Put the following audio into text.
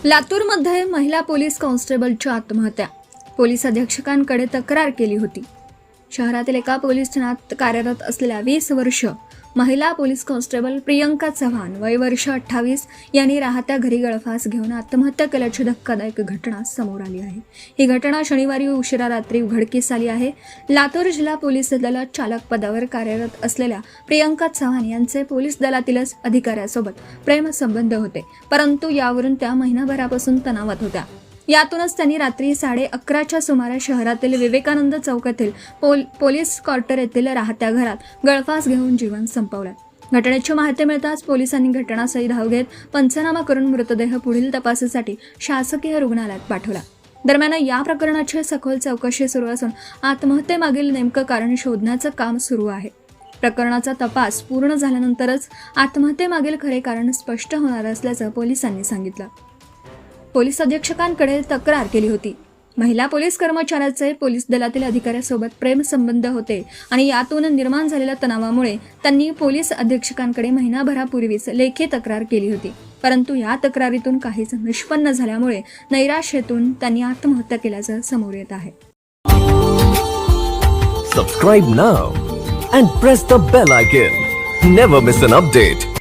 लातूरमध्ये महिला पोलीस कॉन्स्टेबलची आत्महत्या. पोलीस अधीक्षकांकडे तक्रार केली होती. शहरातील एका पोलीस ठाण्यात कार्यरत असलेल्या 20 वर्ष महिला पोलीस कॉन्स्टेबल प्रियंका चव्हाण वय वर्ष 28 यांनी राहत्या घरी गळफास घेऊन आत्महत्या केल्याची धक्कादायक घटना समोर आली आहे. ही घटना शनिवारी उशिरा रात्री उघडकीस आली आहे. लातूर जिल्हा पोलीस दलात चालक पदावर कार्यरत असलेल्या प्रियंका चव्हाण यांचे पोलीस दलातीलच अधिकाऱ्यासोबत प्रेमसंबंध होते, परंतु यावरून त्या महिनाभरापासून तणावात होत्या. यातूनच त्यांनी रात्री 11:30च्या सुमारास शहरातील विवेकानंद चौकातील पोलीस क्वार्टर येथील राहत्या घरात गळफास घेऊन जीवन संपवलं. घटनेची माहिती मिळताच पोलिसांनी घटनास्थळी धाव घेत पंचनामा करून मृतदेह पुढील तपासासाठी शासकीय रुग्णालयात पाठवला. दरम्यान या प्रकरणाची सखोल चौकशी सुरू असून आत्महत्येमागील नेमकं कारण शोधण्याचं काम सुरू आहे. प्रकरणाचा तपास पूर्ण झाल्यानंतरच आत्महत्येमागील खरे कारण स्पष्ट होणार असल्याचं पोलिसांनी सांगितलं. पोलीस अधीक्षकांकडे तक्रार केली होती. महिला पोलीस कर्मचाऱ्याचे पोलीस दलातील अधिकाऱ्यासोबत प्रेमसंबंध होते आणि यातून निर्माण झालेल्या तणावामुळे त्यांनी पोलीस अधीक्षकांकडे महिनाभरापूर्वीच लेखी तक्रार केली होती. परंतु या तक्रारीतून काहीच निष्पन्न झाल्यामुळे नैराश्यातून त्यांनी आत्महत्या केल्याचं समोर येत आहे. Subscribe now and press the bell icon. Never miss an update.